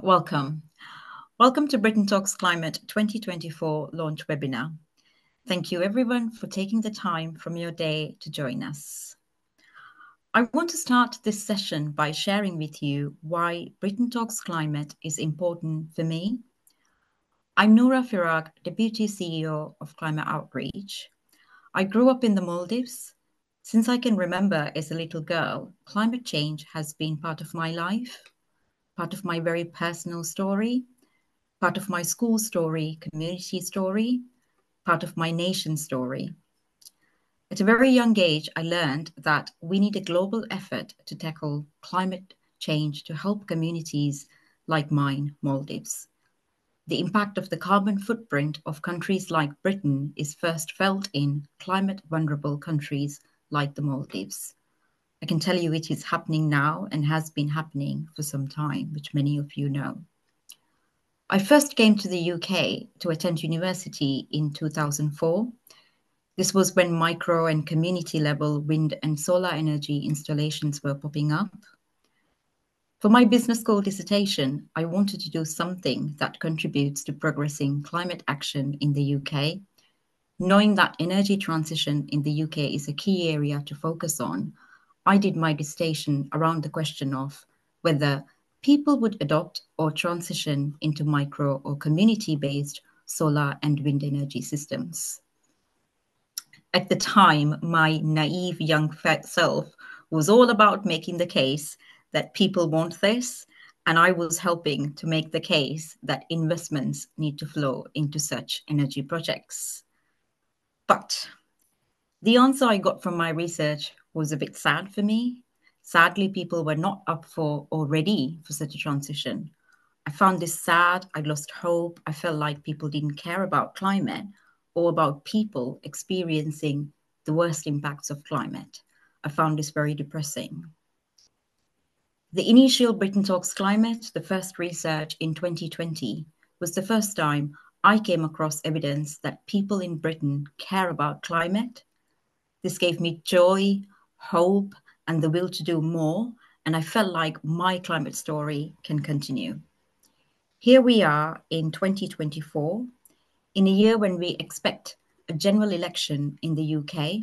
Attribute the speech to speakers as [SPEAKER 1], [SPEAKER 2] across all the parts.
[SPEAKER 1] welcome. Welcome to Britain Talks Climate 2024 launch webinar. Thank you everyone for taking the time from your day to join us. I want to start this session by sharing with you why Britain Talks Climate is important for me. I'm Noura Firag, Deputy CEO of Climate Outreach. I grew up in the Maldives. Since I can remember as a little girl, climate change has been part of my life, part of my very personal story, part of my school story, community story, part of my nation story. At a very young age, I learned that we need a global effort to tackle climate change to help communities like mine, Maldives. The impact of the carbon footprint of countries like Britain is first felt in climate vulnerable countries like the Maldives. I can tell you it is happening now and has been happening for some time, which many of you know. I first came to the UK to attend university in 2004. This was when micro and community level wind and solar energy installations were popping up. For my business school dissertation, I wanted to do something that contributes to progressing climate action in the UK. Knowing that energy transition in the UK is a key area to focus on, I did my dissertation around the question of whether people would adopt or transition into micro or community-based solar and wind energy systems. At the time, my naive young self was all about making the case that people want this, and I was helping to make the case that investments need to flow into such energy projects. But the answer I got from my research was a bit sad for me. Sadly, people were not up for or ready for such a transition. I found this sad. I lost hope. I felt like people didn't care about climate or about people experiencing the worst impacts of climate. I found this very depressing. The initial Britain Talks Climate, the first research in 2020, was the first time I came across evidence that people in Britain care about climate. This gave me joy, hope, and the will to do more, and I felt like my climate story can continue. Here we are in 2024, in a year when we expect a general election in the UK.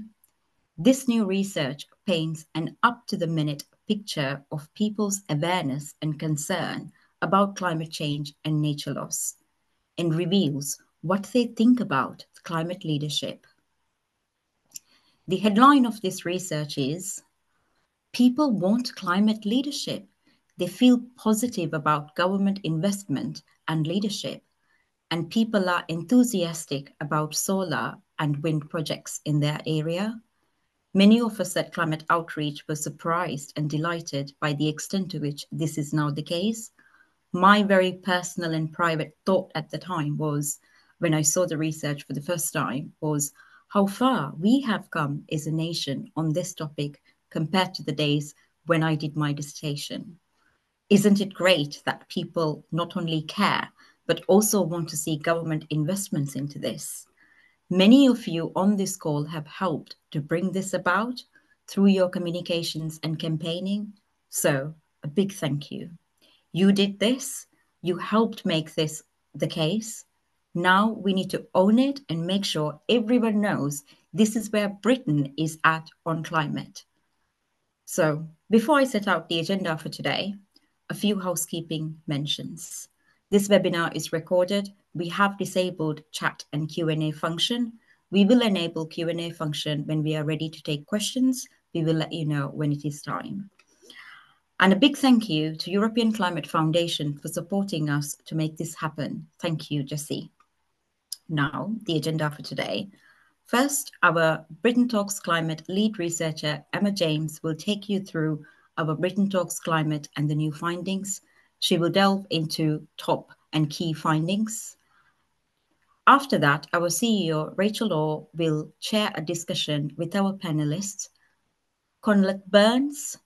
[SPEAKER 1] This new research paints an up-to-the-minute picture of people's awareness and concern about climate change and nature loss, and reveals what they think about climate leadership. The headline of this research is, "People want climate leadership. They feel positive about government investment and leadership, and people are enthusiastic about solar and wind projects in their area." Many of us at Climate Outreach were surprised and delighted by the extent to which this is now the case. My very personal and private thought at the time was, when I saw the research for the first time, was how far we have come as a nation on this topic compared to the days when I did my dissertation. Isn't it great that people not only care, but also want to see government investments into this? Many of you on this call have helped to bring this about through your communications and campaigning. So a big thank you. You did this. You helped make this the case. Now we need to own it and make sure everyone knows this is where Britain is at on climate. So before I set out the agenda for today, a few housekeeping mentions. This webinar is recorded. We have disabled chat and Q&A function. We will enable Q&A function when we are ready to take questions. We will let you know when it is time. And a big thank you to European Climate Foundation for supporting us to make this happen. Thank you, Jessie. Now, the agenda for today. First, our Britain Talks Climate lead researcher, Emma James, will take you through our Britain Talks Climate and the new findings. She will delve into top and key findings. After that, our CEO, Rachel Orr, will chair a discussion with our panelists. Conleth Burns,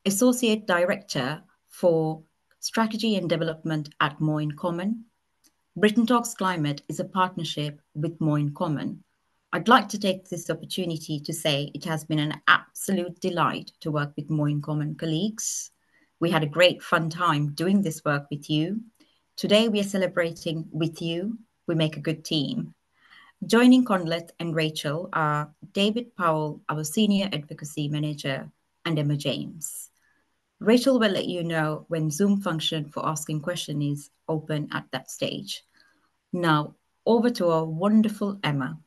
[SPEAKER 1] Associate Director for Strategy and Development at Moyne Common. Britain Talks Climate is a partnership with Moyne Common. I'd like to take this opportunity to say it has been an absolute delight to work with Moyne Common colleagues. We had a great fun time doing this work with you. Today we are celebrating with you. We make a good team. Joining Conleth and Rachel are David Powell, our Senior Advocacy Manager, and Emma James. Rachel will let you know when Zoom function for asking questions is open at that stage. Now, over to our wonderful Emma.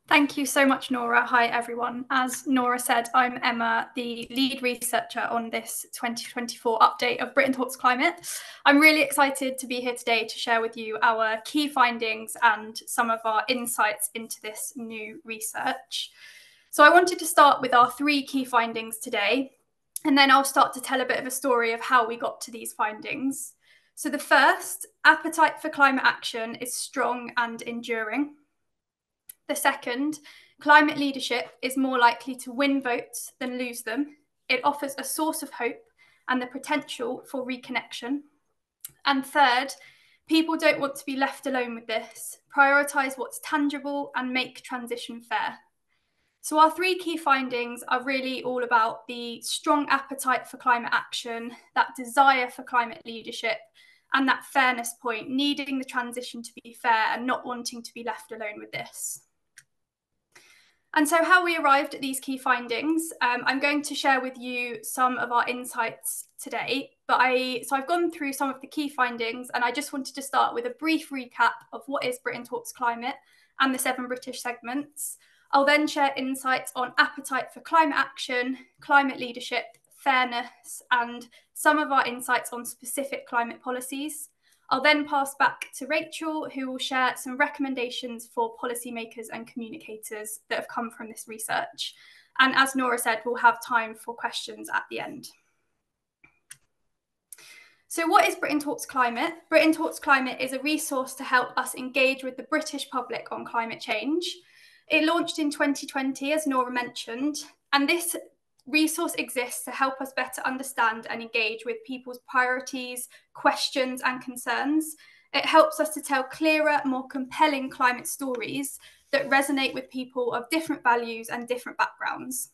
[SPEAKER 2] Thank you so much, Nora. Hi, everyone. As Nora said, I'm Emma, the lead researcher on this 2024 update of Britain Talks Climate. I'm really excited to be here today to share with you our key findings and some of our insights into this new research. So I wanted to start with our 3 key findings today, and then I'll start to tell a bit of a story of how we got to these findings. So the first, appetite for climate action is strong and enduring. The second, climate leadership is more likely to win votes than lose them. It offers a source of hope and the potential for reconnection. And third, people don't want to be left alone with this. Prioritise what's tangible and make transition fair. So our 3 key findings are really all about the strong appetite for climate action, that desire for climate leadership, and that fairness point, needing the transition to be fair and not wanting to be left alone with this. And so how we arrived at these key findings, I'm going to share with you some of our insights today, but I've gone through some of the key findings, and I just wanted to start with a brief recap of what is Britain Talks Climate and the 7 British segments. I'll then share insights on appetite for climate action, climate leadership, fairness, and some of our insights on specific climate policies. I'll then pass back to Rachel, who will share some recommendations for policymakers and communicators that have come from this research. And as Nora said, we'll have time for questions at the end. So what is Britain Talks Climate? Britain Talks Climate is a resource to help us engage with the British public on climate change. It launched in 2020, as Nora mentioned, and this resource exists to help us better understand and engage with people's priorities, questions, and concerns. It helps us to tell clearer, more compelling climate stories that resonate with people of different values and different backgrounds.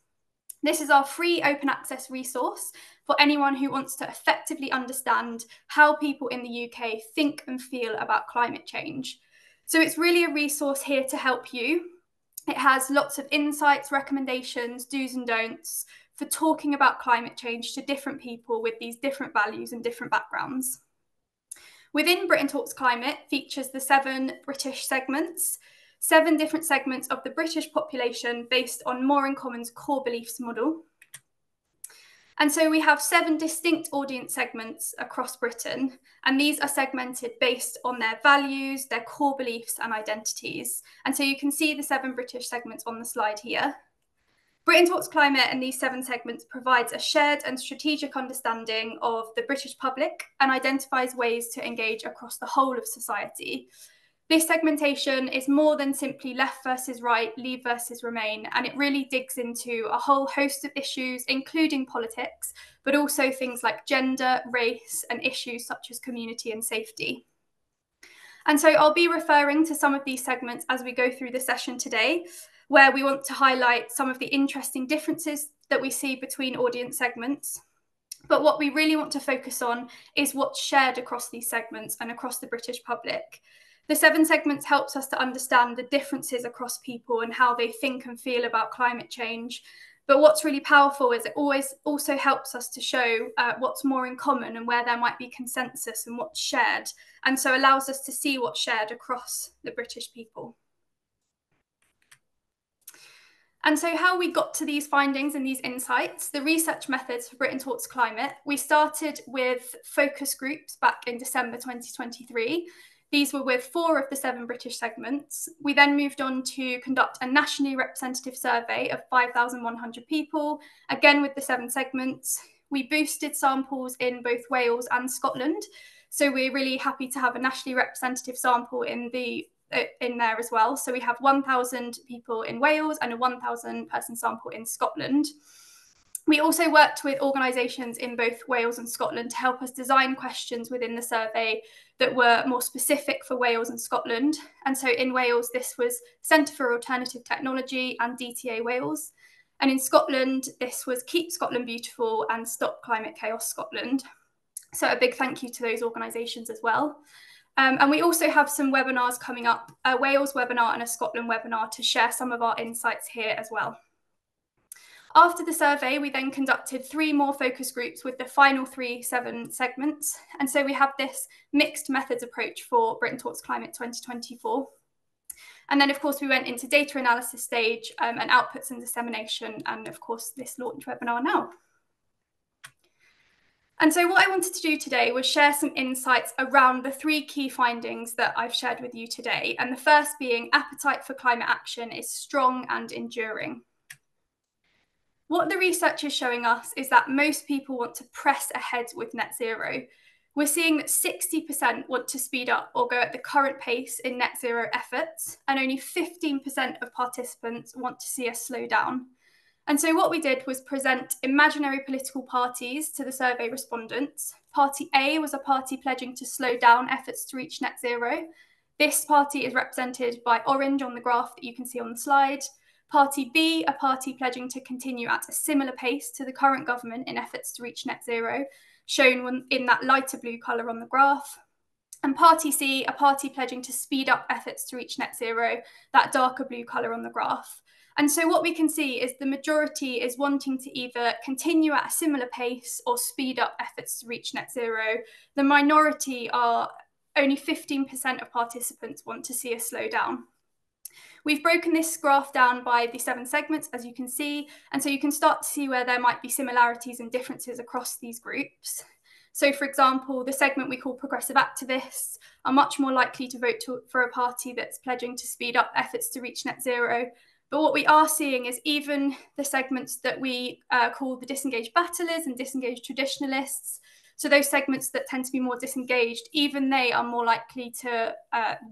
[SPEAKER 2] This is our free open access resource for anyone who wants to effectively understand how people in the UK think and feel about climate change. So it's really a resource here to help you. It has lots of insights, recommendations, do's and don'ts for talking about climate change to different people with these different values and different backgrounds. Within Britain Talks Climate features the 7 British segments, 7 different segments of the British population based on More in Common's core beliefs model. And so we have 7 distinct audience segments across Britain, and these are segmented based on their values, their core beliefs and identities. And so you can see the 7 British segments on the slide here. Britain Talks Climate and these 7 segments provides a shared and strategic understanding of the British public and identifies ways to engage across the whole of society. This segmentation is more than simply left versus right, leave versus remain, and it really digs into a whole host of issues, including politics, but also things like gender, race, and issues such as community and safety. And so I'll be referring to some of these segments as we go through the session today, where we want to highlight some of the interesting differences that we see between audience segments. But what we really want to focus on is what's shared across these segments and across the British public. The 7 segments helps us to understand the differences across people and how they think and feel about climate change. But what's really powerful is it always also helps us to show what's more in common and where there might be consensus and what's shared. And so allows us to see what's shared across the British people. And so how we got to these findings and these insights, the research methods for Britain Talks Climate, we started with focus groups back in December 2023. These were with 4 of the 7 British segments. We then moved on to conduct a nationally representative survey of 5,100 people, again with the 7 segments. We boosted samples in both Wales and Scotland. So we're really happy to have a nationally representative sample in there as well. So we have 1,000 people in Wales and a 1,000 person sample in Scotland. We also worked with organisations in both Wales and Scotland to help us design questions within the survey that were more specific for Wales and Scotland. And so in Wales, this was Centre for Alternative Technology and DTA Wales. And in Scotland, this was Keep Scotland Beautiful and Stop Climate Chaos Scotland. So a big thank you to those organisations as well. And we also have some webinars coming up, a Wales webinar and a Scotland webinar, to share some of our insights here as well. After the survey, we then conducted 3 more focus groups with the final 7 segments. And so we have this mixed methods approach for Britain Talks Climate 2024. And then, of course, we went into data analysis stage and outputs and dissemination, and of course, this launch webinar now. And so what I wanted to do today was share some insights around the 3 key findings that I've shared with you today. And the first being appetite for climate action is strong and enduring. What the research is showing us is that most people want to press ahead with net zero. We're seeing that 60% want to speed up or go at the current pace in net zero efforts, and only 15% of participants want to see us slow down. And so what we did was present imaginary political parties to the survey respondents. Party A was a party pledging to slow down efforts to reach net zero. This party is represented by orange on the graph that you can see on the slide. Party B, a party pledging to continue at a similar pace to the current government in efforts to reach net zero, shown in that lighter blue colour on the graph. And Party C, a party pledging to speed up efforts to reach net zero, that darker blue colour on the graph. And so what we can see is the majority is wanting to either continue at a similar pace or speed up efforts to reach net zero. The minority are only 15% of participants want to see us slow down. We've broken this graph down by the 7 segments, as you can see, and so you can start to see where there might be similarities and differences across these groups. So, for example, the segment we call progressive activists are much more likely to vote for a party that's pledging to speed up efforts to reach net zero. But what we are seeing is even the segments that we call the disengaged battlers and disengaged traditionalists, so those segments that tend to be more disengaged, even they are more likely to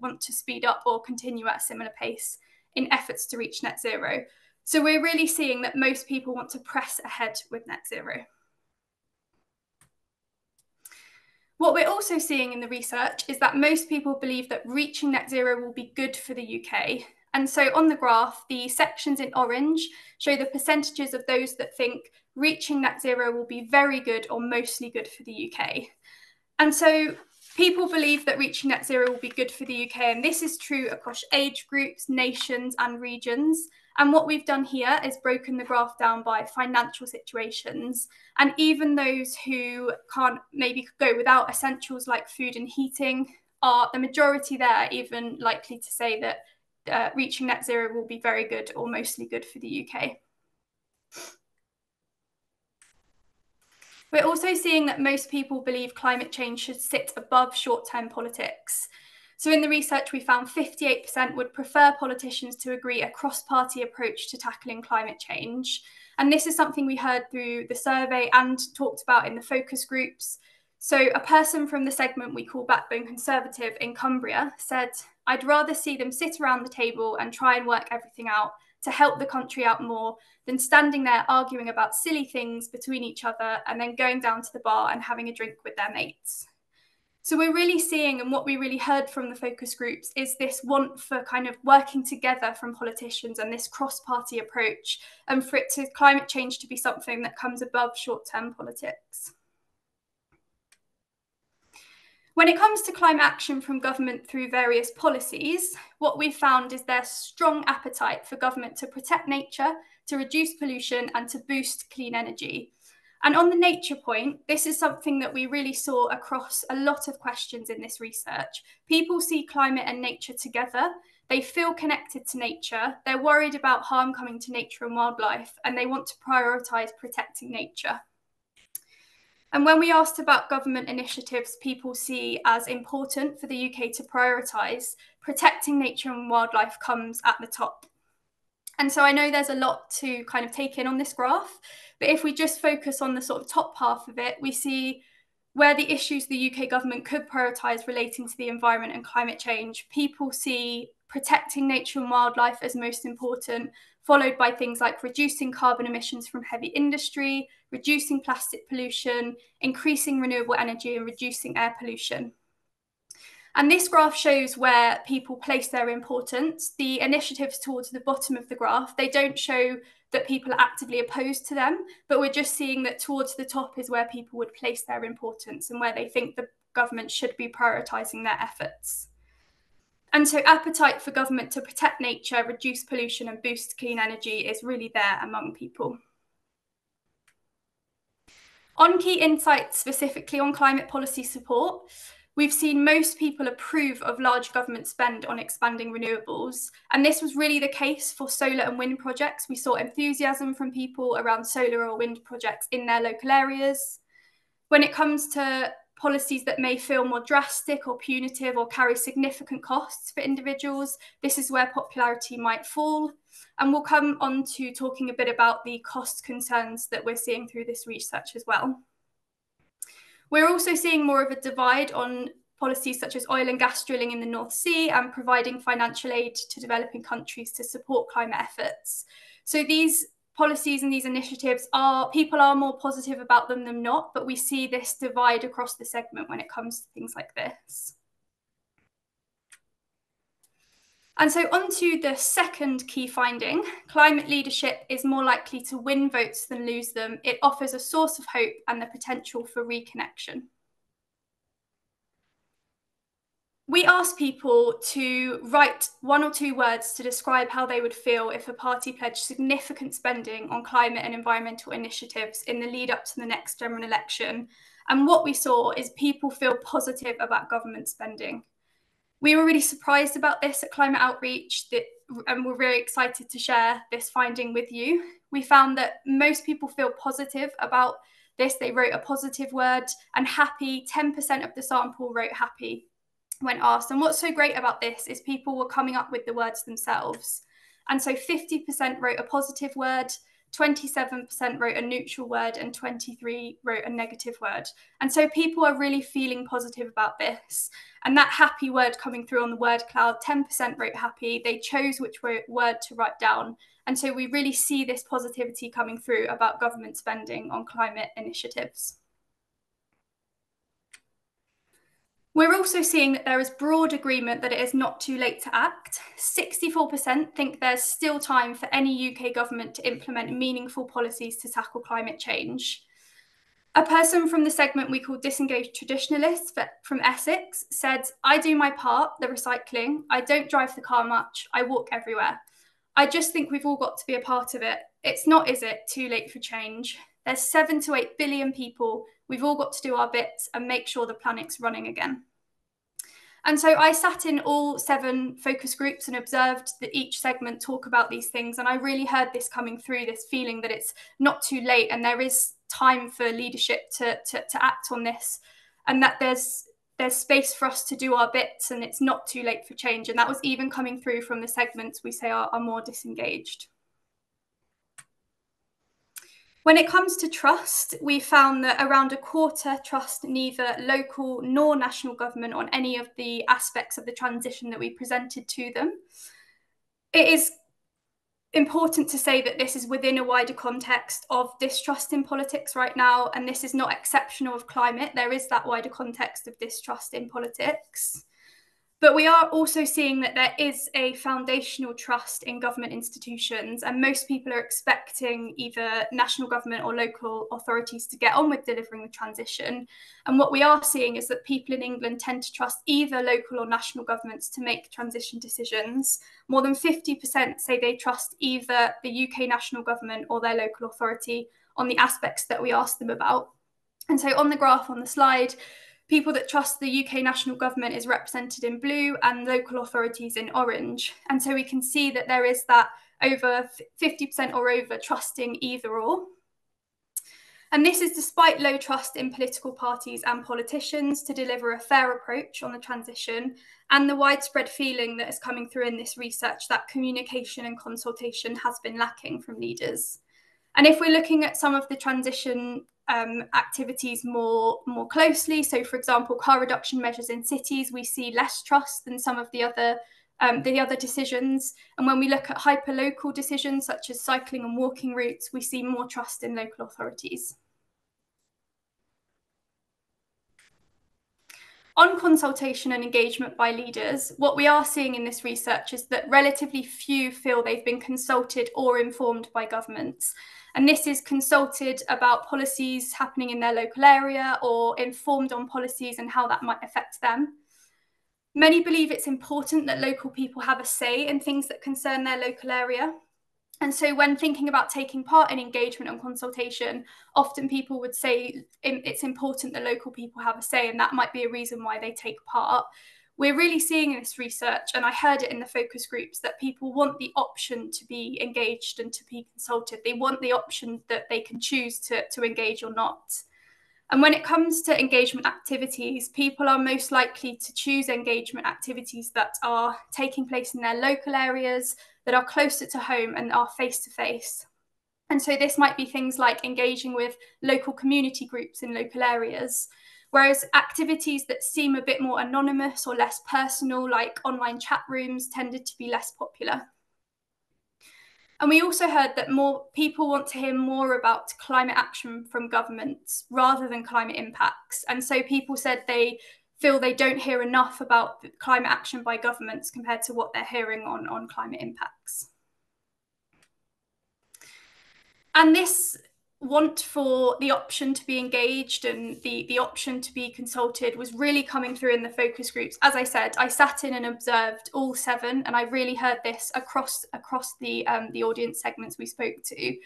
[SPEAKER 2] want to speed up or continue at a similar pace in efforts to reach net zero. So we're really seeing that most people want to press ahead with net zero. What we're also seeing in the research is that most people believe that reaching net zero will be good for the UK. And so on the graph, the sections in orange show the percentages of those that think reaching net zero will be very good or mostly good for the UK. And so people believe that reaching net zero will be good for the UK, and this is true across age groups, nations, and regions. And what we've done here is broken the graph down by financial situations. And even those who can't maybe go without essentials like food and heating, are the majority there even likely to say that reaching net zero will be very good or mostly good for the UK. We're also seeing that most people believe climate change should sit above short-term politics. So in the research, we found 58% would prefer politicians to agree a cross-party approach to tackling climate change. And this is something we heard through the survey and talked about in the focus groups. So a person from the segment we call Backbone Conservative in Cumbria said, "I'd rather see them sit around the table and try and work everything out to help the country out more than standing there arguing about silly things between each other and then going down to the bar and having a drink with their mates." So we're really seeing, and what we really heard from the focus groups, is this want for kind of working together from politicians and this cross-party approach, and for it to climate change to be something that comes above short-term politics. When it comes to climate action from government through various policies, what we've found is there's strong appetite for government to protect nature, to reduce pollution, and to boost clean energy. And on the nature point, this is something that we really saw across a lot of questions in this research. People see climate and nature together. They feel connected to nature. They're worried about harm coming to nature and wildlife, and they want to prioritise protecting nature. And when we asked about government initiatives people see as important for the UK to prioritise, protecting nature and wildlife comes at the top. And so I know there's a lot to kind of take in on this graph, but if we just focus on the sort of top half of it, we see where the issues the UK government could prioritise relating to the environment and climate change. People see protecting nature and wildlife as most important, followed by things like reducing carbon emissions from heavy industry, reducing plastic pollution, increasing renewable energy, and reducing air pollution. And this graph shows where people place their importance. The initiatives towards the bottom of the graph, they don't show that people are actively opposed to them, but we're just seeing that towards the top is where people would place their importance and where they think the government should be prioritising their efforts. And so appetite for government to protect nature, reduce pollution and boost clean energy is really there among people. On key insights specifically on climate policy support, we've seen most people approve of large government spend on expanding renewables. And this was really the case for solar and wind projects. We saw enthusiasm from people around solar or wind projects in their local areas. When it comes to policies that may feel more drastic or punitive or carry significant costs for individuals, this is where popularity might fall. And we'll come on to talking a bit about the cost concerns that we're seeing through this research as well. We're also seeing more of a divide on policies such as oil and gas drilling in the North Sea and providing financial aid to developing countries to support climate efforts. So these policies and these initiatives people are more positive about them than not, but we see this divide across the segment when it comes to things like this. And so on to the second key finding, climate leadership is more likely to win votes than lose them. It offers a source of hope and the potential for reconnection. We asked people to write 1 or 2 words to describe how they would feel if a party pledged significant spending on climate and environmental initiatives in the lead up to the next general election. And what we saw is people feel positive about government spending. We were really surprised about this at Climate Outreach, and we're very excited to share this finding with you. We found that most people feel positive about this. They wrote a positive word, and happy, 10% of the sample wrote happy when asked. And what's so great about this is people were coming up with the words themselves. And so 50% wrote a positive word, 27% wrote a neutral word, and 23% wrote a negative word. And so people are really feeling positive about this. And that happy word coming through on the word cloud, 10% wrote happy. They chose which word to write down. And so we really see this positivity coming through about government spending on climate initiatives. We're also seeing that there is broad agreement that it is not too late to act. 64% think there's still time for any UK government to implement meaningful policies to tackle climate change. A person from the segment we call disengaged traditionalists from Essex said, "I do my part, the recycling. I don't drive the car much. I walk everywhere. I just think we've all got to be a part of it. It's not, is it, too late for change? There's 7 to 8 billion people. We've all got to do our bits and make sure the planet's running again." And so I sat in all 7 focus groups and observed that each segment talk about these things. And I really heard this coming through, this feeling that it's not too late and there is time for leadership to act on this, and that there's space for us to do our bits and it's not too late for change. And that was even coming through from the segments we say are more disengaged. When it comes to trust, we found that around a quarter trust neither local nor national government on any of the aspects of the transition that we presented to them. It is important to say that this is within a wider context of distrust in politics right now, and this is not exceptional of climate. There is that wider context of distrust in politics. But we are also seeing that there is a foundational trust in government institutions, and most people are expecting either national government or local authorities to get on with delivering the transition. And what we are seeing is that people in England tend to trust either local or national governments to make transition decisions. More than 50% say they trust either the UK national government or their local authority on the aspects that we asked them about. And so on the graph on the slide, people that trust the UK national government is represented in blue and local authorities in orange. And so we can see that there is that over 50% or over trusting either or. And this is despite low trust in political parties and politicians to deliver a fair approach on the transition, and the widespread feeling that is coming through in this research that communication and consultation has been lacking from leaders. And if we're looking at some of the transition activities more closely, so for example, car reduction measures in cities, we see less trust than some of the other decisions. And when we look at hyperlocal decisions such as cycling and walking routes, we see more trust in local authorities. On consultation and engagement by leaders, what we are seeing in this research is that relatively few feel they've been consulted or informed by governments. And this is consulted about policies happening in their local area or informed on policies and how that might affect them. Many believe it's important that local people have a say in things that concern their local area. And so when thinking about taking part in engagement and consultation, often people would say it's important that local people have a say, and that might be a reason why they take part. We're really seeing in this research, and I heard it in the focus groups, that people want the option to be engaged and to be consulted. They want the option that they can choose to engage or not. And when it comes to engagement activities, people are most likely to choose engagement activities that are taking place in their local areas, that are closer to home and are face-to-face. And so this might be things like engaging with local community groups in local areas, whereas activities that seem a bit more anonymous or less personal, like online chat rooms, tended to be less popular. And we also heard that more people want to hear more about climate action from governments rather than climate impacts. And so people said they feel they don't hear enough about climate action by governments compared to what they're hearing on climate impacts. And this want for the option to be engaged and the option to be consulted was really coming through in the focus groups. As I said, I sat in and observed all 7, and I really heard this across the audience segments we spoke to.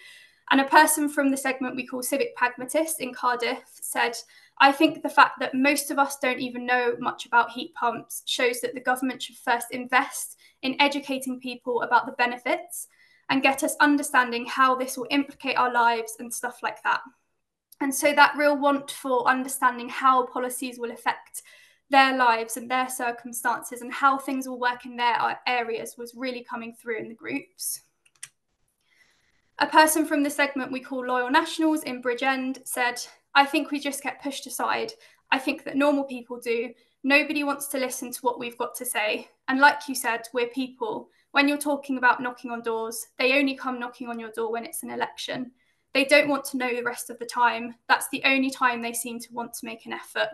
[SPEAKER 2] And a person from the segment we call Civic Pragmatists in Cardiff said, "I think the fact that most of us don't even know much about heat pumps shows that the government should first invest in educating people about the benefits and get us understanding how this will implicate our lives and stuff like that." And so that real want for understanding how policies will affect their lives and their circumstances and how things will work in their areas was really coming through in the groups. A person from the segment we call Loyal Nationals in Bridgend said, "I think we just get pushed aside. I think that normal people do. Nobody wants to listen to what we've got to say. And like you said, we're people. When you're talking about knocking on doors, they only come knocking on your door when it's an election. They don't want to know the rest of the time. That's the only time they seem to want to make an effort."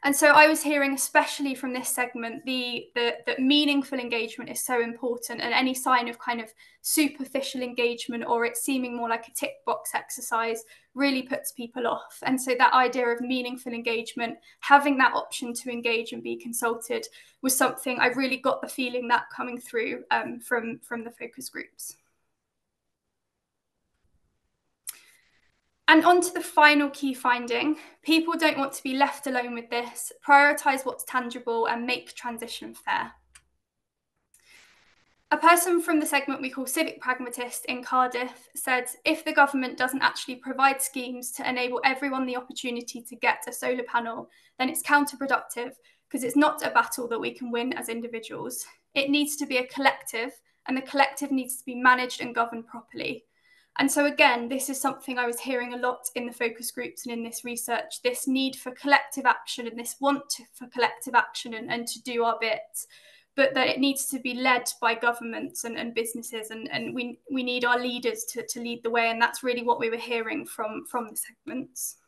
[SPEAKER 2] And so I was hearing, especially from this segment, that meaningful engagement is so important, and any sign of kind of superficial engagement or it seeming more like a tick box exercise really puts people off. And so that idea of meaningful engagement, having that option to engage and be consulted, was something I really got the feeling that coming through from the focus groups. And on to the final key finding: people don't want to be left alone with this. Prioritise what's tangible and make transition fair. A person from the segment we call Civic Pragmatist in Cardiff said, "If the government doesn't actually provide schemes to enable everyone the opportunity to get a solar panel, then it's counterproductive, because it's not a battle that we can win as individuals. It needs to be a collective, and the collective needs to be managed and governed properly." And so again, this is something I was hearing a lot in the focus groups and in this research, this need for collective action and this for collective action and to do our bit, but that it needs to be led by governments and businesses, and we need our leaders to lead the way, and that's really what we were hearing from the segments.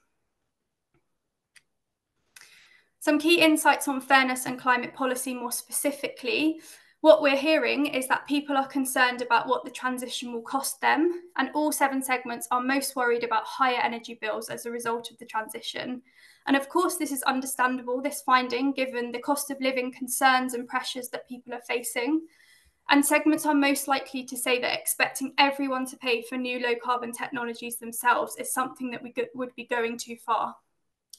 [SPEAKER 2] Some key insights on fairness and climate policy more specifically. What we're hearing is that people are concerned about what the transition will cost them, and all 7 segments are most worried about higher energy bills as a result of the transition. And of course, this is understandable, this finding, given the cost of living concerns and pressures that people are facing. And segments are most likely to say that expecting everyone to pay for new low carbon technologies themselves is something that would be going too far.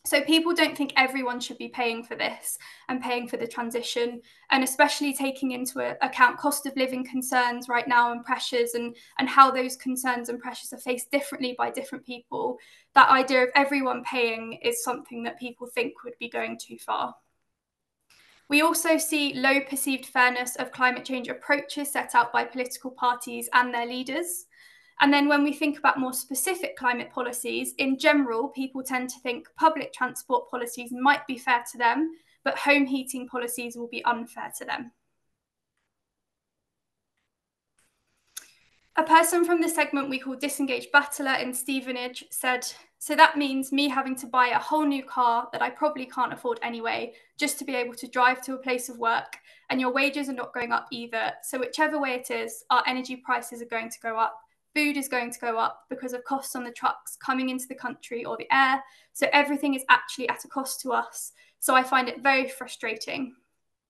[SPEAKER 2] So people don't think everyone should be paying for this and paying for the transition, and especially taking into account cost of living concerns right now and pressures and how those concerns and pressures are faced differently by different people. That idea of everyone paying is something that people think would be going too far. We also see low perceived fairness of climate change approaches set out by political parties and their leaders. And then when we think about more specific climate policies, in general, people tend to think public transport policies might be fair to them, but home heating policies will be unfair to them. A person from the segment we call Disengaged Battler in Stevenage said, "So that means me having to buy a whole new car that I probably can't afford anyway, just to be able to drive to a place of work, and your wages are not going up either. So whichever way it is, our energy prices are going to go up. Food is going to go up because of costs on the trucks coming into the country or the air. So everything is actually at a cost to us. So I find it very frustrating."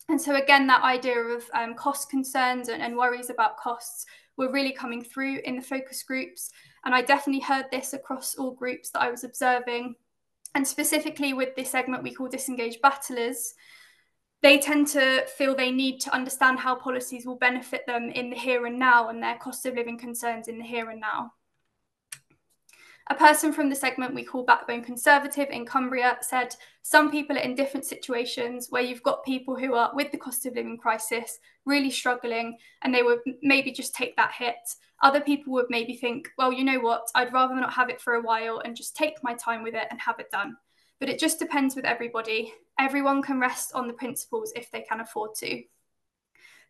[SPEAKER 2] And so again, that idea of cost concerns and worries about costs were really coming through in the focus groups. And I definitely heard this across all groups that I was observing. And specifically with this segment we call Disengaged Battlers, they tend to feel they need to understand how policies will benefit them in the here and now and their cost of living concerns in the here and now. A person from the segment we call Backbone Conservative in Cumbria said, "Some people are in different situations where you've got people who are with the cost of living crisis really struggling and they would maybe just take that hit. Other people would maybe think, well, you know what, I'd rather not have it for a while and just take my time with it and have it done." But it just depends with everybody. Everyone can rest on the principles if they can afford to.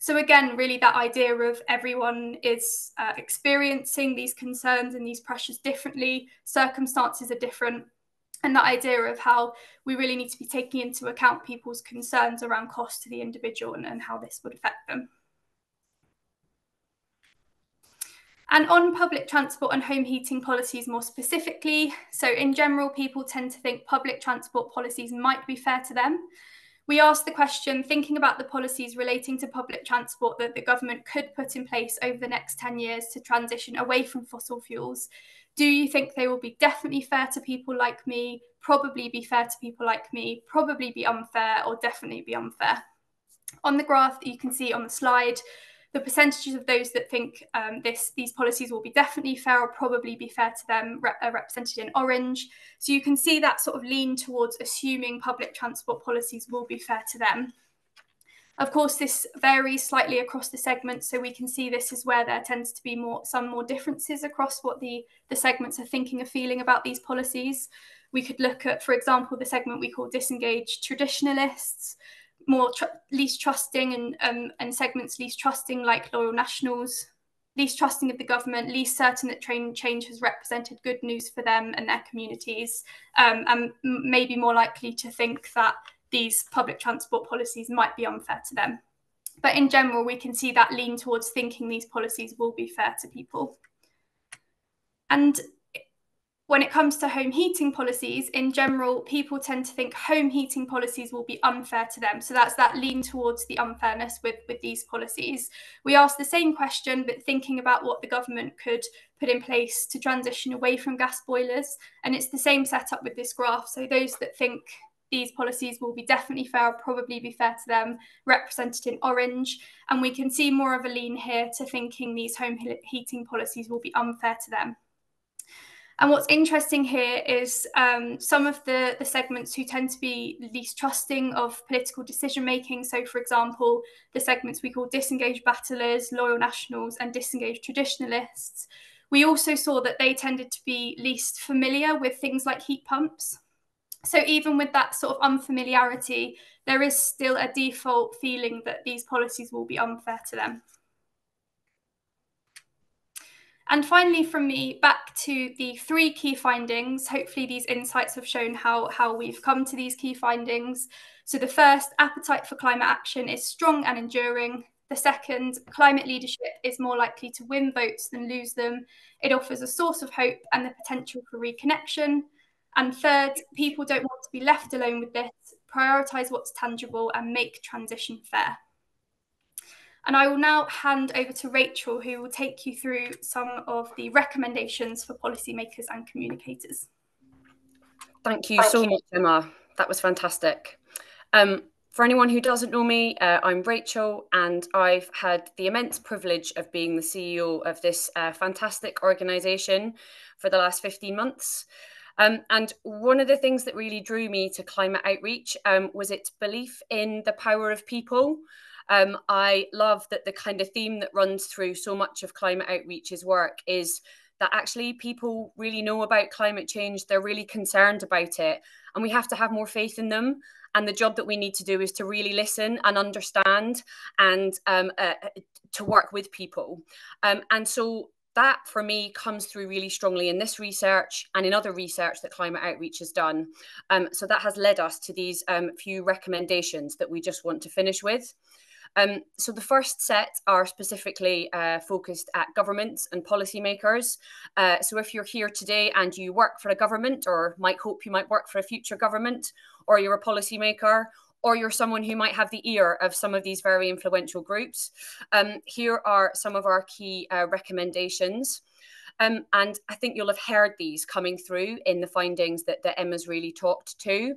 [SPEAKER 2] So again, really that idea of everyone is experiencing these concerns and these pressures differently, circumstances are different, and that idea of how we really need to be taking into account people's concerns around cost to the individual and how this would affect them. And on public transport and home heating policies more specifically, so in general, people tend to think public transport policies might be fair to them. We asked the question, thinking about the policies relating to public transport that the government could put in place over the next 10 years to transition away from fossil fuels, do you think they will be definitely fair to people like me, probably be fair to people like me, probably be unfair, or definitely be unfair? On the graph that you can see on the slide, the percentages of those that think these policies will be definitely fair or probably be fair to them are represented in orange. So you can see that sort of lean towards assuming public transport policies will be fair to them. Of course, this varies slightly across the segments, so we can see this is where there tends to be some more differences across what the segments are thinking or feeling about these policies. We could look at, for example, the segment we call Disengaged Traditionalists, more least trusting and segments least trusting like Loyal Nationals, least trusting of the government, least certain that change has represented good news for them and their communities, and maybe more likely to think that these public transport policies might be unfair to them. But in general, we can see that lean towards thinking these policies will be fair to people. And when it comes to home heating policies, in general, people tend to think home heating policies will be unfair to them. So that's that lean towards the unfairness with these policies. We asked the same question, but thinking about what the government could put in place to transition away from gas boilers. And it's the same setup with this graph. So those that think these policies will be definitely fair or probably be fair to them, represented in orange. And we can see more of a lean here to thinking these home heating policies will be unfair to them. And what's interesting here is some of the segments who tend to be least trusting of political decision making. So, for example, the segments we call Disengaged Battlers, Loyal Nationals, and Disengaged Traditionalists. We also saw that they tended to be least familiar with things like heat pumps. So even with that sort of unfamiliarity, there is still a default feeling that these policies will be unfair to them. And finally, from me, back to the 3 key findings. Hopefully these insights have shown how we've come to these key findings. So the first, appetite for climate action is strong and enduring. The second, climate leadership is more likely to win votes than lose them. It offers a source of hope and the potential for reconnection. And third, people don't want to be left alone with this. Prioritise what's tangible and make transition fair. And I will now hand over to Rachel, who will take you through some of the recommendations for policymakers and communicators.
[SPEAKER 3] Thank you so much, Emma. That was fantastic. For anyone who doesn't know me, I'm Rachel, and I've had the immense privilege of being the CEO of this fantastic organisation for the last 15 months. And one of the things that really drew me to climate outreach was its belief in the power of people. I love that the kind of theme that runs through so much of climate outreach's work is that actually people really know about climate change. They're really concerned about it, and we have to have more faith in them. And the job that we need to do is to really listen and understand and to work with people. And so that, for me, comes through really strongly in this research and in other research that Climate Outreach has done. So that has led us to these few recommendations that we just want to finish with. So the first set are specifically focused at governments and policymakers. So if you're here today and you work for a government, or might hope you might work for a future government, or you're a policymaker, or you're someone who might have the ear of some of these very influential groups, here are some of our key recommendations. And I think you'll have heard these coming through in the findings that Emma's really talked to.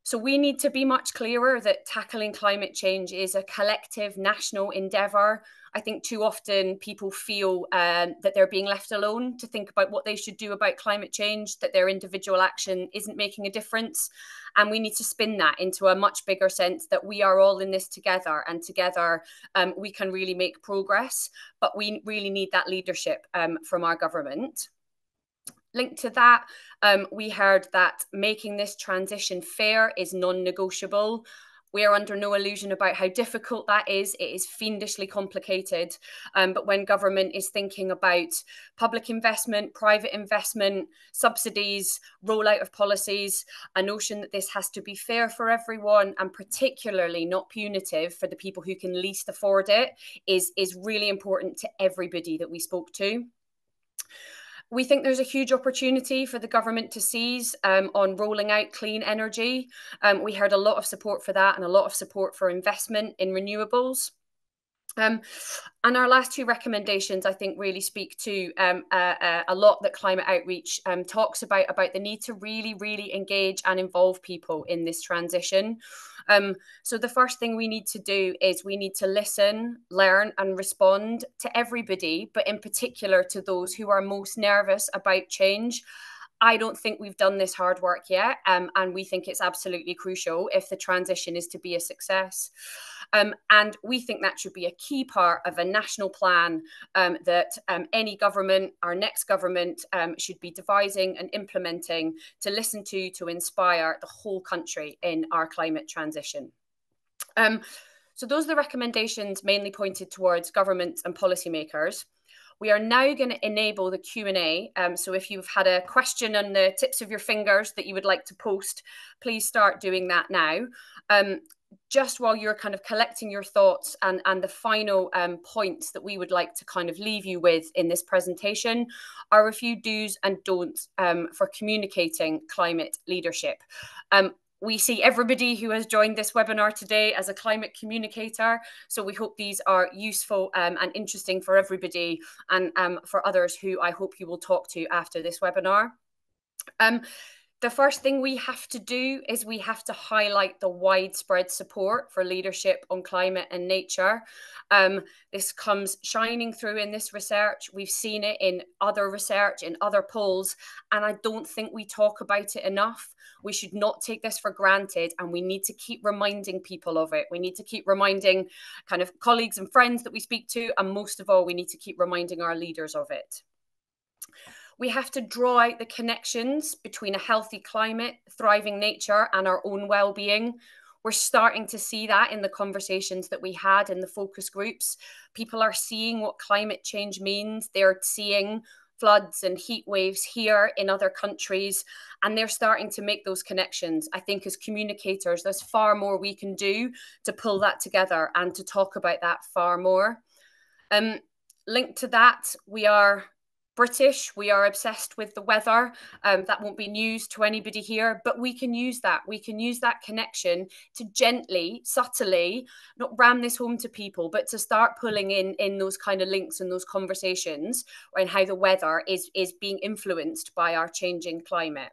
[SPEAKER 3] So we need to be much clearer that tackling climate change is a collective national endeavour. I think too often people feel that they're being left alone to think about what they should do about climate change, that their individual action isn't making a difference. And we need to spin that into a much bigger sense that we are all in this together, and together we can really make progress. But we really need that leadership from our government. Linked to that, we heard that making this transition fair is non-negotiable. We are under no illusion about how difficult that is. It is fiendishly complicated. But when government is thinking about public investment, private investment, subsidies, rollout of policies, a notion that this has to be fair for everyone, and particularly not punitive for the people who can least afford it, is really important to everybody that we spoke to. We think there's a huge opportunity for the government to seize on rolling out clean energy. We heard a lot of support for that, and a lot of support for investment in renewables. And our last two recommendations, I think, really speak to a lot that Climate Outreach talks about the need to really engage and involve people in this transition. So the first thing we need to do is we need to listen, learn and respond to everybody, but in particular to those who are most nervous about change. I don't think we've done this hard work yet, and we think it's absolutely crucial if the transition is to be a success. And we think that should be a key part of a national plan that any government, our next government, should be devising and implementing to listen to inspire the whole country in our climate transition. So those are the recommendations mainly pointed towards governments and policymakers. We are now going to enable the Q&A. So if you've had a question on the tips of your fingers that you would like to post, please start doing that now. Just while you're kind of collecting your thoughts and the final points that we would like to kind of leave you with in this presentation are a few do's and don'ts for communicating climate leadership. We see everybody who has joined this webinar today as a climate communicator, so we hope these are useful and interesting for everybody, and for others who I hope you will talk to after this webinar. The first thing we have to do is we have to highlight the widespread support for leadership on climate and nature. This comes shining through in this research. We've seen it in other research, in other polls, and I don't think we talk about it enough. We should not take this for granted, and we need to keep reminding people of it. We need to keep reminding kind of colleagues and friends that we speak to, and most of all, we need to keep reminding our leaders of it. We have to draw out the connections between a healthy climate, thriving nature, and our own well-being. We're starting to see that in the conversations that we had in the focus groups. People are seeing what climate change means. They're seeing floods and heat waves here in other countries, and they're starting to make those connections. I think as communicators, there's far more we can do to pull that together and to talk about that far more. Linked to that, we are British, we are obsessed with the weather. That won't be news to anybody here, but we can use that. We can use that connection to gently, subtly, not ram this home to people, but to start pulling in those kind of links and those conversations and how the weather is being influenced by our changing climate.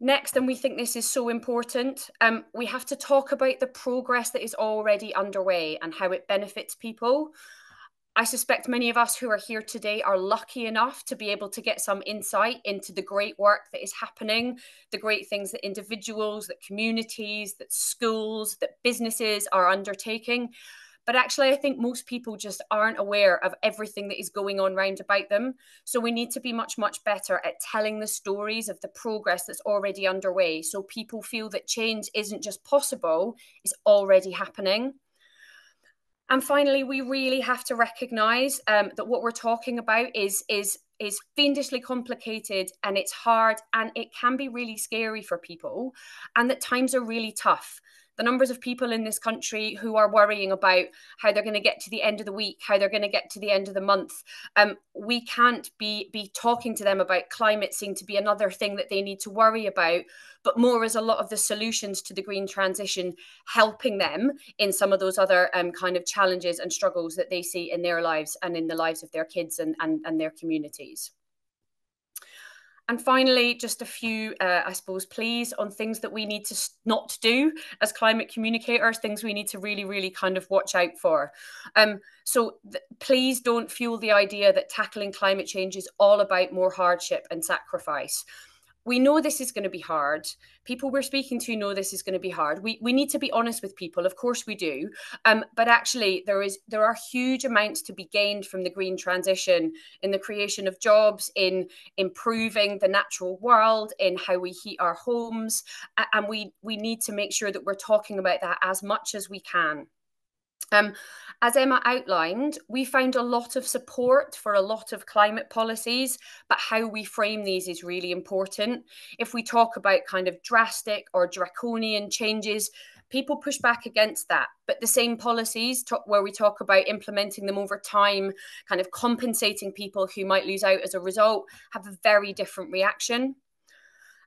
[SPEAKER 3] Next, and we think this is so important, we have to talk about the progress that is already underway and how it benefits people. I suspect many of us who are here today are lucky enough to be able to get some insight into the great work that is happening, the great things that individuals, that communities, that schools, that businesses are undertaking. But actually, I think most people just aren't aware of everything that is going on round about them. So we need to be much better at telling the stories of the progress that's already underway, so people feel that change isn't just possible, it's already happening. And finally, we really have to recognise that what we're talking about is fiendishly complicated, and it's hard, and it can be really scary for people, and that times are really tough. The numbers of people in this country who are worrying about how they're going to get to the end of the week, how they're going to get to the end of the month, we can't be talking to them about climate seem to be another thing that they need to worry about, but more as a lot of the solutions to the green transition, helping them in some of those other kind of challenges and struggles that they see in their lives and in the lives of their kids and their communities. And finally, just a few, I suppose, pleas on things that we need to not do as climate communicators, things we need to really, really kind of watch out for. So please don't fuel the idea that tackling climate change is all about more hardship and sacrifice. We know this is going to be hard. People we're speaking to know this is going to be hard. We need to be honest with people, of course we do. But actually, there are huge amounts to be gained from the green transition in the creation of jobs, in improving the natural world, in how we heat our homes, and we need to make sure that we're talking about that as much as we can. As Emma outlined, we found a lot of support for a lot of climate policies, but how we frame these is really important. If we talk about kind of drastic or draconian changes, people push back against that. But the same policies where we talk about implementing them over time, kind of compensating people who might lose out as a result, have a very different reaction.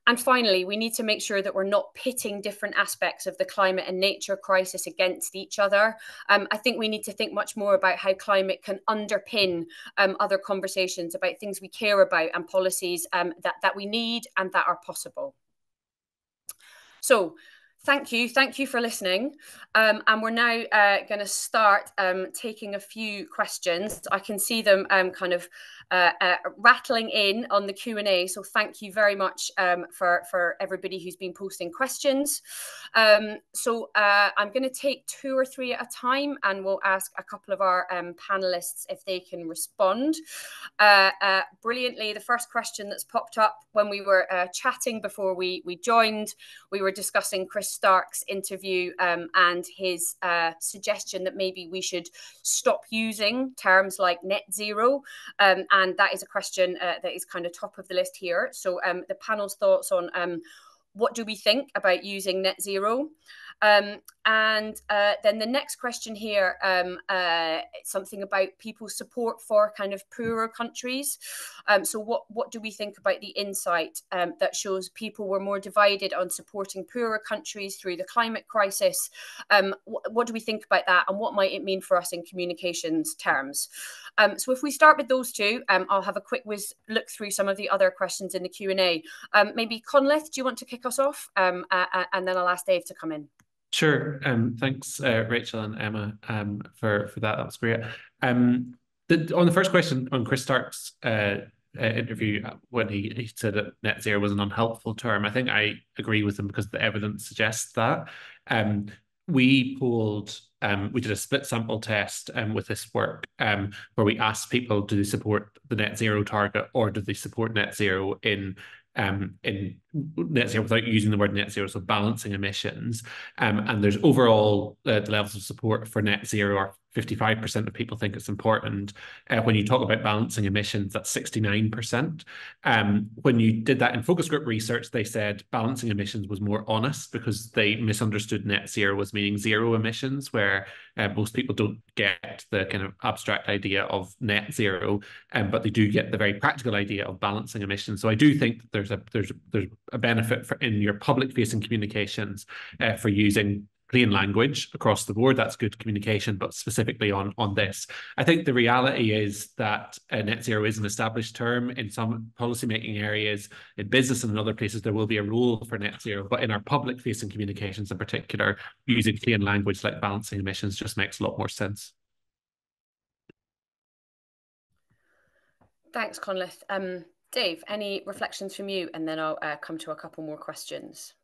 [SPEAKER 3] And finally, we need to make sure that we're not pitting different aspects of the climate and nature crisis against each other. I think we need to think much more about how climate can underpin other conversations about things we care about and policies that we need and that are possible. So thank you for listening. And we're now going to start taking a few questions. I can see them kind of rattling in on the Q&A. So thank you very much for everybody who's been posting questions. So I'm going to take 2 or 3 at a time, and we'll ask a couple of our panelists if they can respond. Brilliantly, the first question that's popped up when we were chatting before we joined, we were discussing Chris Stark's interview and his suggestion that maybe we should stop using terms like net zero. And that is a question that is kind of top of the list here. So the panel's thoughts on what do we think about using net zero? And then the next question here, something about people's support for kind of poorer countries. So what do we think about the insight that shows people were more divided on supporting poorer countries through the climate crisis? What do we think about that, and what might it mean for us in communications terms? So if we start with those two, I'll have a quick look through some of the other questions in the Q&A. Maybe Conleth, do you want to kick us off? And then I'll ask Dave to come in.
[SPEAKER 4] Sure. Thanks, Rachel and Emma, for that. That was great. On the first question on Chris Stark's interview, when he said that net zero was an unhelpful term, I think I agree with him because the evidence suggests that. We did a split sample test with this work where we asked people, do they support the net zero target, or do they support net zero in net zero without using the word net zero, so balancing emissions. And there's overall the levels of support for net zero are 55% of people think it's important. When you talk about balancing emissions, that's 69%. When you did that in focus group research, they said balancing emissions was more honest because they misunderstood net zero was meaning zero emissions, where most people don't get the kind of abstract idea of net zero, but they do get the very practical idea of balancing emissions. So I do think that there's a benefit in your public-facing communications for using plain language across the board. That's good communication, but specifically on this. I think the reality is that net zero is an established term in some policymaking areas. In business and in other places, there will be a rule for net zero, but in our public-facing communications in particular, using plain language like balancing emissions just makes a lot more sense.
[SPEAKER 3] Thanks, Conleth. Dave, any reflections from you? And then I'll come to a couple more questions.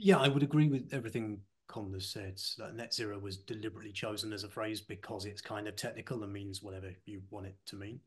[SPEAKER 5] Yeah, I would agree with everything Conleth said. That net zero was deliberately chosen as a phrase because it's kind of technical and means whatever you want it to mean.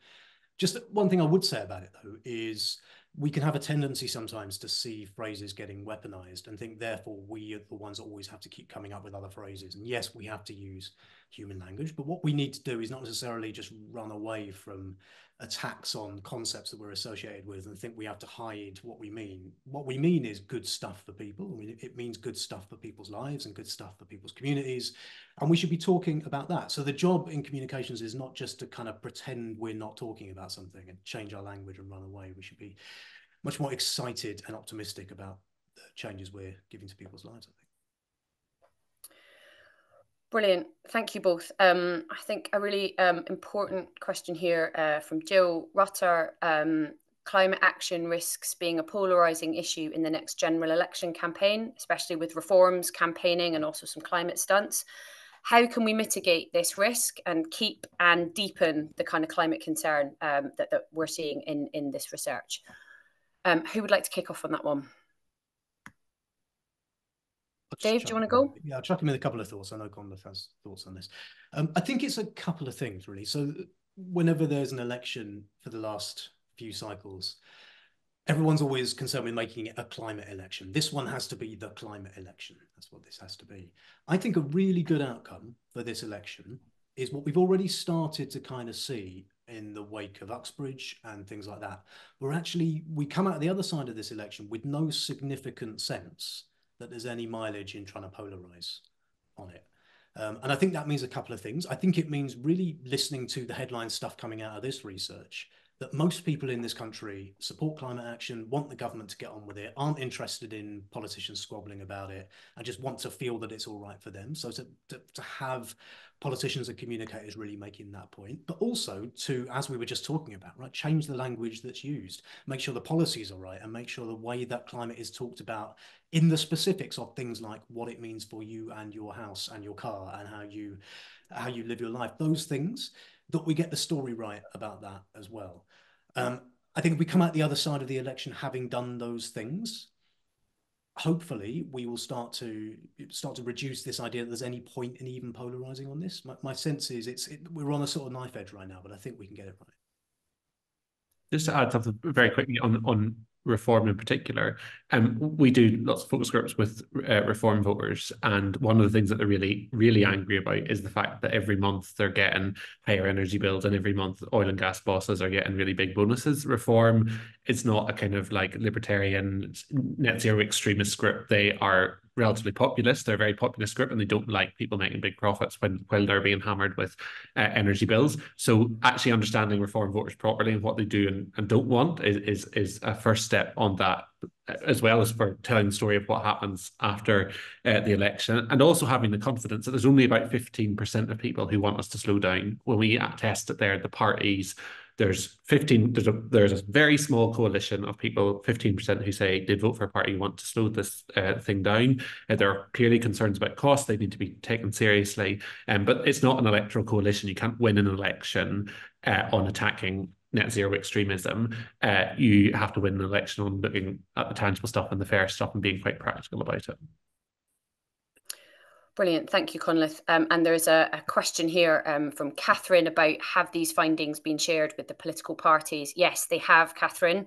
[SPEAKER 5] Just one thing I would say about it, though, is we can have a tendency sometimes to see phrases getting weaponized and think, therefore, we are the ones that always have to keep coming up with other phrases. And yes, we have to use human language, but what we need to do is not necessarily just run away from attacks on concepts that we're associated with and think we have to hide what we mean. What we mean is good stuff for people. I mean, it means good stuff for people's lives and good stuff for people's communities. And we should be talking about that. So the job in communications is not just to kind of pretend we're not talking about something and change our language and run away. We should be much more excited and optimistic about the changes we're giving to people's lives, I think.
[SPEAKER 3] Brilliant. Thank you both. I think a really important question here from Jill Rutter. Climate action risks being a polarising issue in the next general election campaign, especially with reforms, campaigning and also some climate stunts. How can we mitigate this risk and keep and deepen the kind of climate concern that we're seeing in this research? Who would like to kick off on that one? Dave, do you want to go?
[SPEAKER 5] Yeah, I'll chuck him in a couple of thoughts. I know Conleth has thoughts on this. I think it's a couple of things, really. So whenever there's an election for the last few cycles, everyone's always concerned with making it a climate election. This one has to be the climate election. That's what this has to be. I think a really good outcome for this election is what we've already started to kind of see in the wake of Uxbridge and things like that. We come out the other side of this election with no significant sense that there's any mileage in trying to polarize on it. And I think that means a couple of things. I think it means really listening to the headline stuff coming out of this research, that most people in this country support climate action, want the government to get on with it, aren't interested in politicians squabbling about it, and just want to feel that it's all right for them. So to have politicians and communicators really making that point, but also to, as we were just talking about, right, change the language that's used, make sure the policies are right, and make sure the way that climate is talked about in the specifics of things like what it means for you and your house and your car and how you live your life, those things, that we get the story right about that as well. I think if we come out the other side of the election having done those things, hopefully we will start to reduce this idea that there's any point in even polarizing on this. My sense is we're on a sort of knife edge right now, but I think we can get it right.
[SPEAKER 4] Just to add something very quickly on reform in particular, we do lots of focus groups with reform voters, and one of the things that they're really, really angry about is the fact that every month they're getting higher energy bills, and every month oil and gas bosses are getting really big bonuses. Reform is not a kind of like libertarian net zero extremist group. They are relatively populist. They're a very populist group, and they don't like people making big profits while they're being hammered with energy bills. So actually understanding reform voters properly and what they do and don't want is a first step on that, as well as for telling the story of what happens after the election, and also having the confidence that there's only about 15% of people who want us to slow down. When we test it there, the parties, there's a very small coalition of people, 15%, who say they'd vote for a party who want to slow this thing down. There are clearly concerns about cost. They need to be taken seriously. But it's not an electoral coalition. You can't win an election on attacking net zero extremism. You have to win an election on looking at the tangible stuff and the fair stuff and being quite practical about it.
[SPEAKER 3] Brilliant. Thank you, Conleth. And there's a question here from Catherine about, have these findings been shared with the political parties? Yes, they have, Catherine.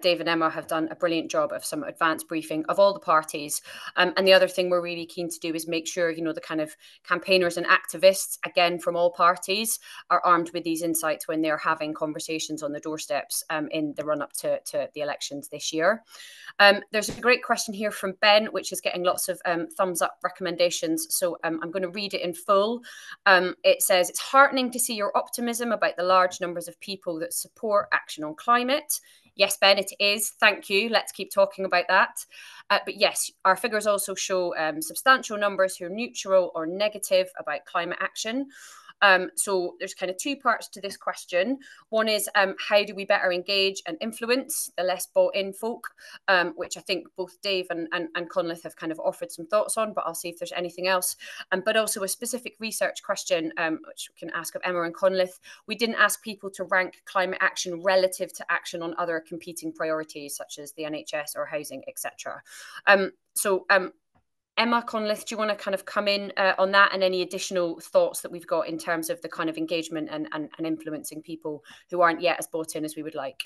[SPEAKER 3] Dave and Emma have done a brilliant job of some advanced briefing of all the parties. And the other thing we're really keen to do is make sure, the kind of campaigners and activists, again, from all parties, are armed with these insights when they're having conversations on the doorsteps in the run-up to the elections this year. There's a great question here from Ben, which is getting lots of thumbs up recommendations. So I'm going to read it in full. It says, it's heartening to see your optimism about the large numbers of people that support action on climate. Yes, Ben, it is. Thank you. Let's keep talking about that. But yes, our figures also show substantial numbers who are neutral or negative about climate action. So there's kind of two parts to this question. One is how do we better engage and influence the less bought in folk, which I think both Dave and Conleth have kind of offered some thoughts on, but I'll see if there's anything else. But also a specific research question, which we can ask of Emma and Conleth. We didn't ask people to rank climate action relative to action on other competing priorities, such as the NHS or housing, etc. Emma, Conleth, do you want to kind of come in on that, and any additional thoughts that we've got in terms of the kind of engagement and influencing people who aren't yet as bought in as we would like?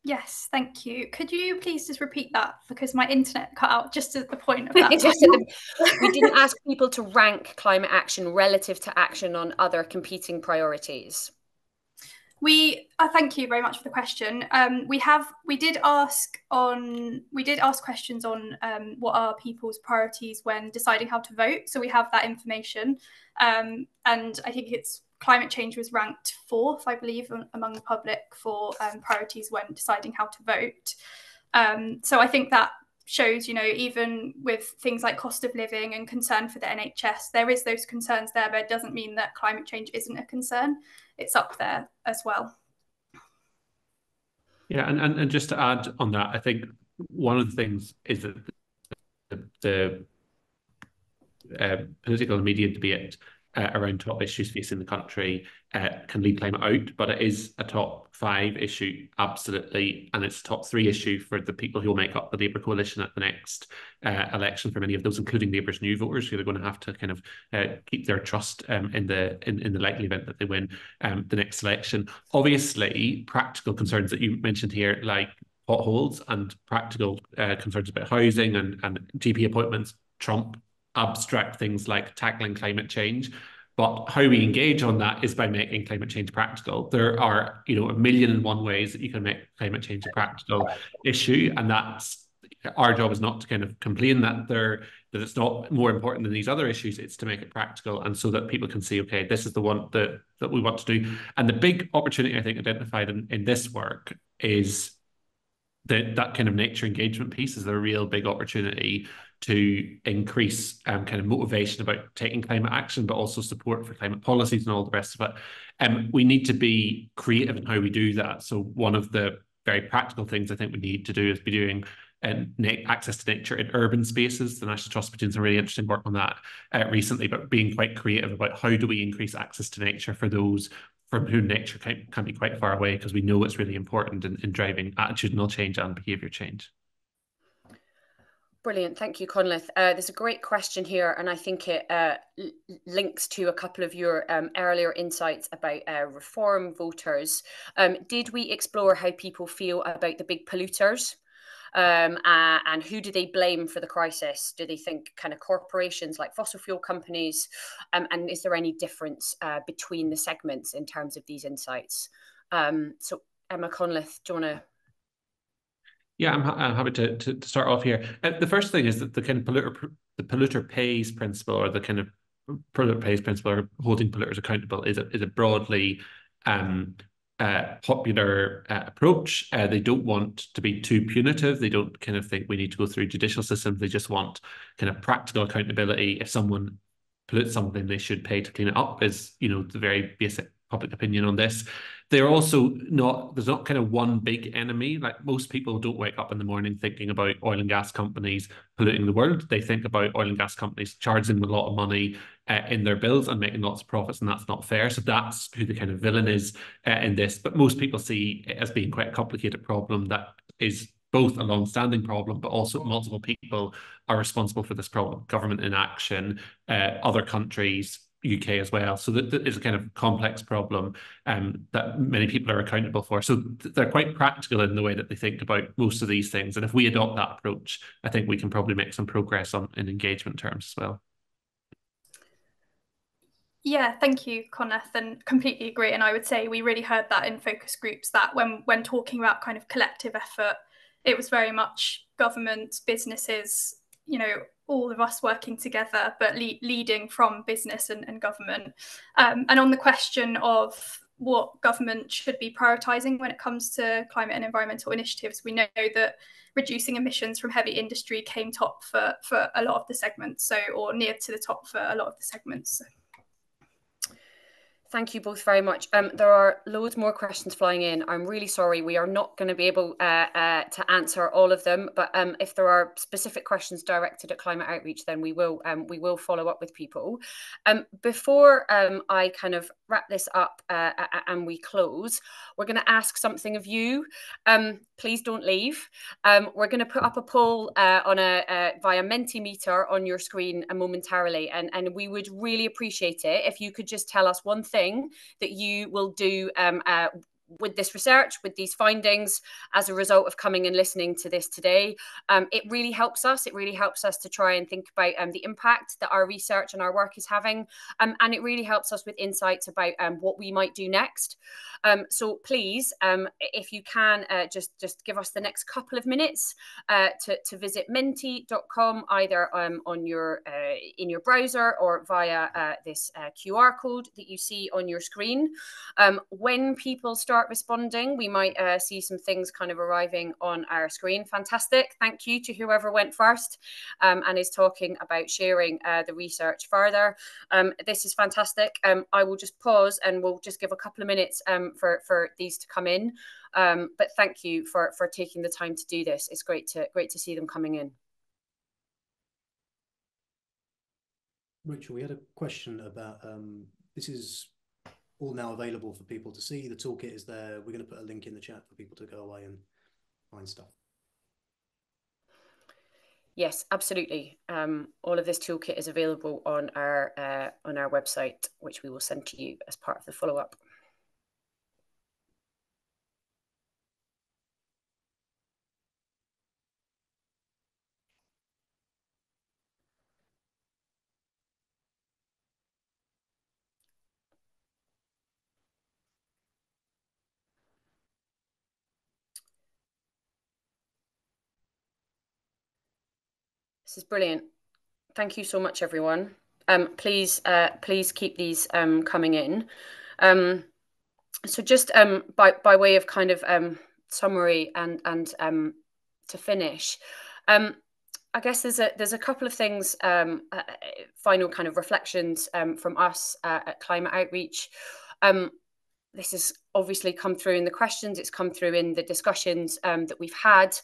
[SPEAKER 2] Yes, thank you. Could you please just repeat that, because my internet cut out just at the point of that.
[SPEAKER 3] We didn't ask people to rank climate action relative to action on other competing priorities.
[SPEAKER 2] We thank you very much for the question. We did ask questions on what are people's priorities when deciding how to vote. So we have that information, and I think it's climate change was ranked 4th, I believe, among the public for priorities when deciding how to vote. So I think that shows, even with things like cost of living and concern for the NHS, there is those concerns there, but it doesn't mean that climate change isn't a concern. It's up there as well.
[SPEAKER 4] Yeah, and just to add on that, I think one of the things is that the political and media debate around top issues facing the country can leave climate out, but it is a top 5 issue, absolutely, and it's a top 3 issue for the people who will make up the Labour coalition at the next election. For many of those, including Labour's new voters, who are going to have to kind of keep their trust in the likely event that they win the next election. Obviously, practical concerns that you mentioned here, like potholes and practical concerns about housing and GP appointments, trump abstract things like tackling climate change. But how we engage on that is by making climate change practical. There are, 1,000,001 ways that you can make climate change a practical issue, and that's our job is not to kind of complain that it's not more important than these other issues. It's to make it practical, and so that people can see, okay, this is the one that we want to do. And the big opportunity I think identified in this work is that kind of nature engagement piece is a real big opportunity to increase kind of motivation about taking climate action, but also support for climate policies and all the rest of it. We need to be creative in how we do that. So one of the very practical things I think we need to do is be doing access to nature in urban spaces. The National Trust has been doing some really interesting work on that recently, but being quite creative about how do we increase access to nature for those from whom nature can be quite far away, because we know it's really important in driving attitudinal change and behaviour change.
[SPEAKER 3] Brilliant. Thank you, Conleth. There's a great question here, and I think it links to a couple of your earlier insights about reform voters. Did we explore how people feel about the big polluters? And who do they blame for the crisis? Do they think kind of corporations like fossil fuel companies? And is there any difference between the segments in terms of these insights? So Emma, Conleth, do you want to?
[SPEAKER 4] Yeah, I'm happy to start off here. The first thing is that the kind of polluter pays principle, or the kind of polluter pays principle, or holding polluters accountable, is a broadly popular approach. They don't want to be too punitive. They don't kind of think we need to go through judicial systems. They just want kind of practical accountability. If someone pollutes something, they should pay to clean it up, is, the very basic public opinion on this. They're also there's not kind of one big enemy. Like, most people don't wake up in the morning thinking about oil and gas companies polluting the world. They think about oil and gas companies charging them a lot of money in their bills and making lots of profits, and that's not fair. So that's who the kind of villain is in this. But most people see it as being quite a complicated problem that is both a long-standing problem, but also multiple people are responsible for this problem. Government inaction, other countries, UK as well. So that is a kind of complex problem that many people are accountable for. So they're quite practical in the way that they think about most of these things. And if we adopt that approach, I think we can probably make some progress in engagement terms as well.
[SPEAKER 2] Yeah, thank you, Conleth, and completely agree. And I would say we really heard that in focus groups, that when talking about kind of collective effort, it was very much governments, businesses, all of us working together, but leading from business and government. And on the question of what government should be prioritising when it comes to climate and environmental initiatives, we know that reducing emissions from heavy industry came top for a lot of the segments, or near to the top for a lot of the segments.
[SPEAKER 3] Thank you both very much. There are loads more questions flying in. I'm really sorry, we are not going to be able to answer all of them, but if there are specific questions directed at climate outreach, then we will follow up with people. Before I kind of wrap this up and we close, we're going to ask something of you. Please don't leave. We're going to put up a poll via Mentimeter on your screen momentarily, and we would really appreciate it if you could just tell us one thing that you will do with this research, with these findings, as a result of coming and listening to this today. It really helps us. It really helps us to try and think about the impact that our research and our work is having. And it really helps us with insights about what we might do next. So please, if you can, just give us the next couple of minutes to visit menti.com, either on your in your browser or via this QR code that you see on your screen. When people start responding, we might see some things kind of arriving on our screen. Fantastic. Thank you to whoever went first and is talking about sharing the research further. This is fantastic. I will just pause and we'll just give a couple of minutes for these to come in. But thank you for taking the time to do this. It's great to see them coming in.
[SPEAKER 5] Rachel, we had a question about this is all now available for people to see. The toolkit is there. We're going to put a link in the chat for people to go away and find stuff.
[SPEAKER 3] Yes, absolutely. All of this toolkit is available on our website, which we will send to you as part of the follow-up. This is brilliant. Thank you so much, everyone. Please keep these coming in. So just by way of kind of summary and to finish, I guess there's a couple of things, final kind of reflections from us at Climate Outreach. This has obviously come through in the questions. It's come through in the discussions that we've had.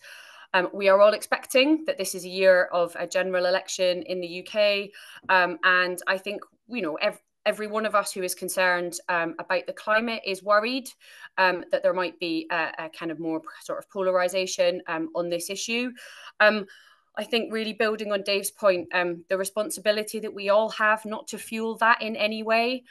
[SPEAKER 3] We are all expecting that this is a year of a general election in the UK. And I think, you know, every one of us who is concerned about the climate is worried that there might be a kind of more sort of polarisation on this issue. I think really building on Dave's point, the responsibility that we all have not to fuel that in any way.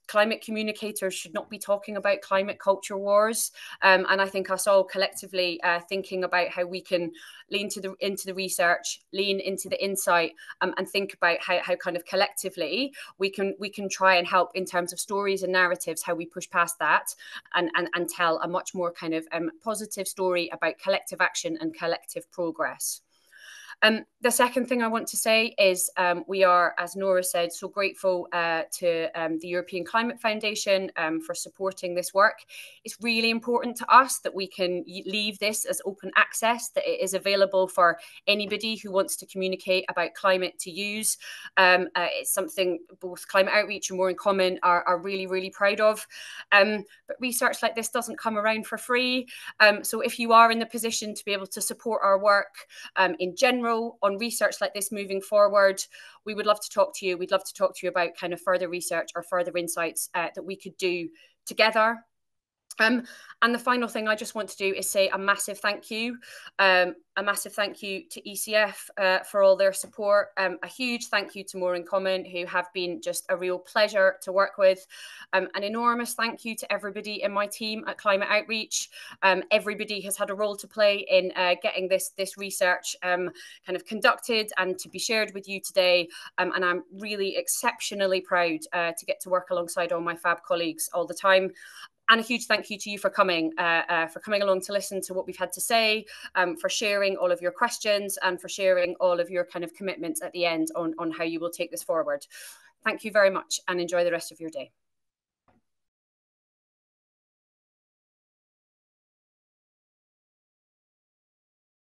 [SPEAKER 3] Climate communicators should not be talking about climate culture wars. And I think us all collectively thinking about how we can lean into the research, lean into the insight, and think about how kind of collectively we can try and help in terms of stories and narratives, how we push past that and tell a much more kind of positive story about collective action and collective progress. The second thing I want to say is we are, as Nora said, so grateful to the European Climate Foundation for supporting this work. It's really important to us that we can leave this as open access, that it is available for anybody who wants to communicate about climate to use. It's something both Climate Outreach and More in Common are really, really proud of. But research like this doesn't come around for free. So if you are in the position to be able to support our work in general, on research like this moving forward, we would love to talk to you. We'd love to talk to you about kind of further research or further insights that we could do together. And the final thing I just want to do is say a massive thank you. A massive thank you to ECF for all their support. A huge thank you to More in Common, who have been just a real pleasure to work with. An enormous thank you to everybody in my team at Climate Outreach. Everybody has had a role to play in getting this research kind of conducted and to be shared with you today. And I'm really exceptionally proud to get to work alongside all my fab colleagues all the time. And a huge thank you to you for coming along to listen to what we've had to say, for sharing all of your questions and for sharing all of your kind of commitments at the end on how you will take this forward. Thank you very much and enjoy the rest of your day.